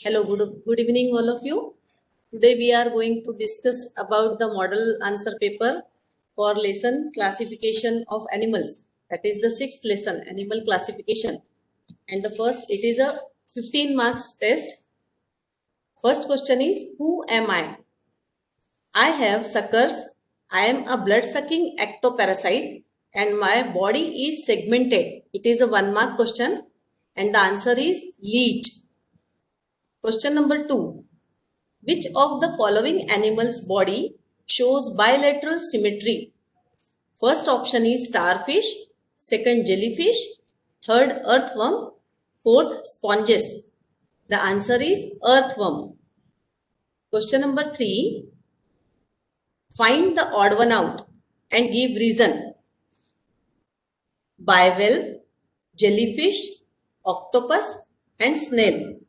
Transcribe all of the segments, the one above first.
Hello, good evening, all of you. Today we are going to discuss about the model answer paper for lesson classification of animals. That is the sixth lesson, animal classification. And the first, it is a 15 marks test. First question is, who am I? I have suckers. I am a blood-sucking ectoparasite and my body is segmented. It is a 1 mark question and the answer is leech. Question number 2. Which of the following animal's body shows bilateral symmetry? First option is starfish, second jellyfish, third earthworm, fourth sponges. The answer is earthworm. Question number 3. Find the odd one out and give reason. Bivalve, jellyfish, octopus and snail.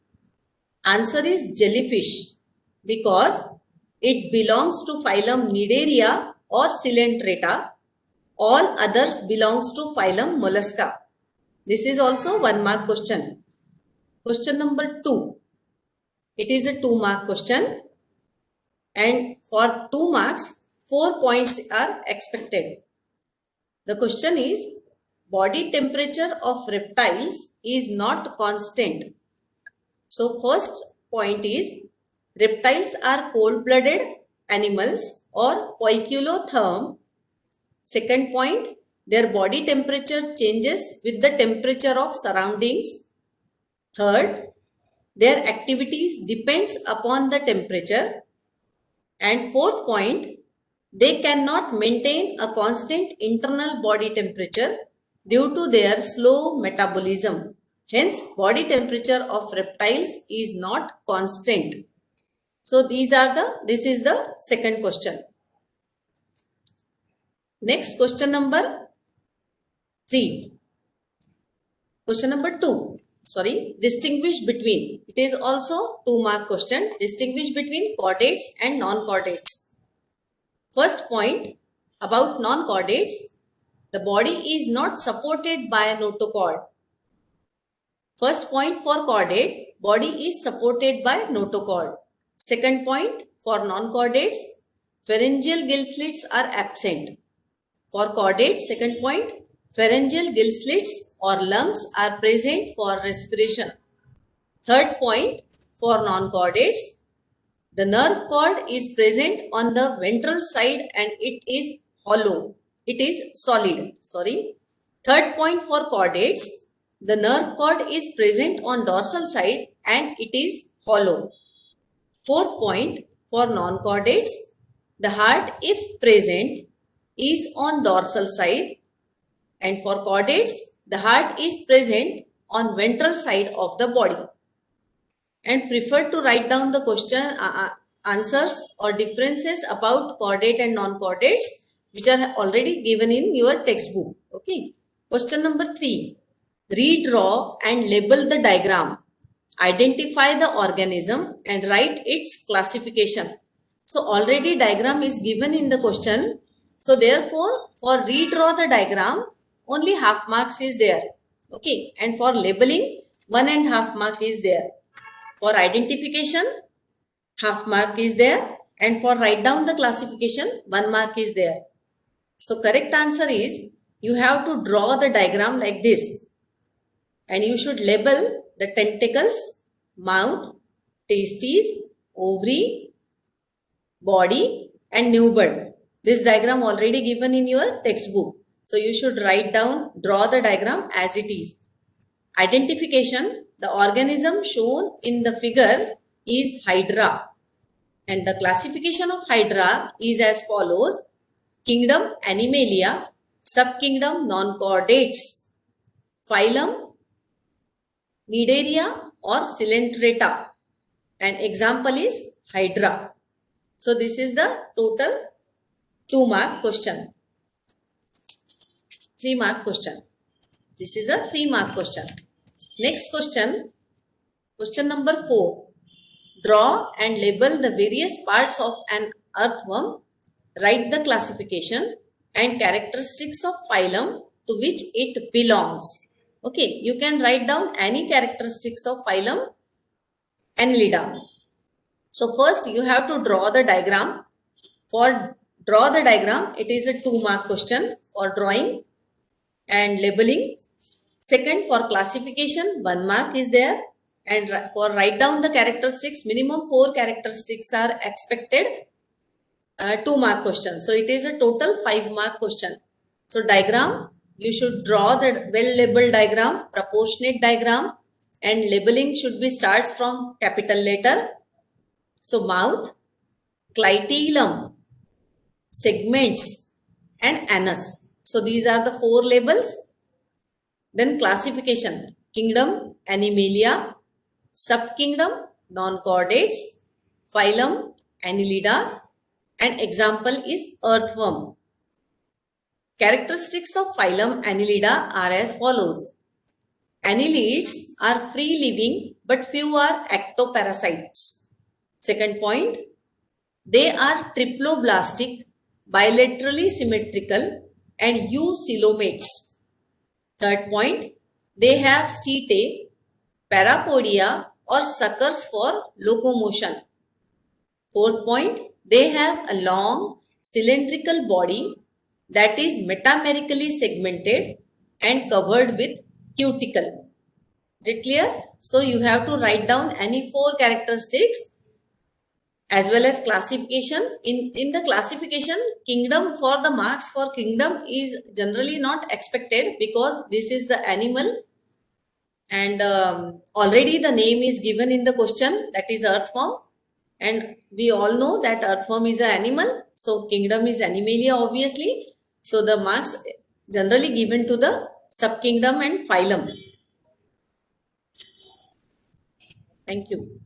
Answer is jellyfish because it belongs to phylum Cnidaria or Coelenterata. All others belongs to phylum Mollusca. This is also 1 mark question. Question number 2. It is a 2 mark question and for 2 marks, 4 points are expected. The question is, body temperature of reptiles is not constant. So first point is, reptiles are cold-blooded animals or poikilotherm. Second point, their body temperature changes with the temperature of surroundings. Third, their activities depends upon the temperature. And fourth point, they cannot maintain a constant internal body temperature due to their slow metabolism. Hence, body temperature of reptiles is not constant. So this is the second question. Next, question number 3. Question number 2. Distinguish between. It is also 2 mark question. Distinguish between chordates and non-chordates. First point about non-chordates. The body is not supported by a notochord. First point for chordate, body is supported by notochord. Second point for non-chordates, pharyngeal gill slits are absent. For chordates, second point, pharyngeal gill slits or lungs are present for respiration. Third point for non-chordates, the nerve cord is present on the ventral side and it is hollow. It is solid. Third point for chordates, the nerve cord is present on dorsal side and it is hollow. Fourth point for non-chordates, the heart if present is on dorsal side and for chordates, the heart is present on ventral side of the body. And prefer to write down the question answers or differences about chordate and non-chordates which are already given in your textbook. Okay. Question number 3. Redraw and label the diagram. Identify the organism and write its classification. So already diagram is given in the question. So therefore for redraw the diagram only half marks is there. Okay. And for labeling 1.5 mark is there. For identification half mark is there and for write down the classification 1 mark is there. So correct answer is you have to draw the diagram like this. And you should label the tentacles, mouth, testes, ovary, body and newborn. This diagram already given in your textbook. So you should write down, draw the diagram as it is. Identification, the organism shown in the figure is Hydra. And the classification of Hydra is as follows. Kingdom Animalia, subkingdom non-chordates, phylum Cnidaria or Coelenterata and example is Hydra. So this is the total 2-mark question. 3-mark question. This is a 3-mark question. Next question, question number 4. Draw and label the various parts of an earthworm. Write the classification and characteristics of phylum to which it belongs. Okay, you can write down any characteristics of phylum Annelida. So first you have to draw the diagram. For draw the diagram, it is a 2-mark question for drawing and labeling. Second, for classification, 1 mark is there. And for write down the characteristics, minimum 4 characteristics are expected. 2-mark question. So it is a total 5-mark question. So diagram, you should draw the well-labeled diagram, proportionate diagram, and labeling should be starts from capital letter. So mouth, clitellum, segments, and anus. So these are the 4 labels. Then classification, kingdom, Animalia, subkingdom, non-chordates, phylum, Annelida, and example is earthworm. Characteristics of phylum Annelida are as follows. Annelids are free living but few are ectoparasites. Second point, they are triploblastic, bilaterally symmetrical and eucoelomates. Third point, they have setae, parapodia or suckers for locomotion. Fourth point, they have a long cylindrical body that is metamerically segmented and covered with cuticle. Is it clear? So you have to write down any 4 characteristics as well as classification. In the classification, kingdom, for the marks for kingdom is generally not expected because this is the animal and already the name is given in the question, that is earthworm, and we all know that earthworm is an animal, so kingdom is Animalia obviously. So the marks generally given to the subkingdom and phylum. Thank you.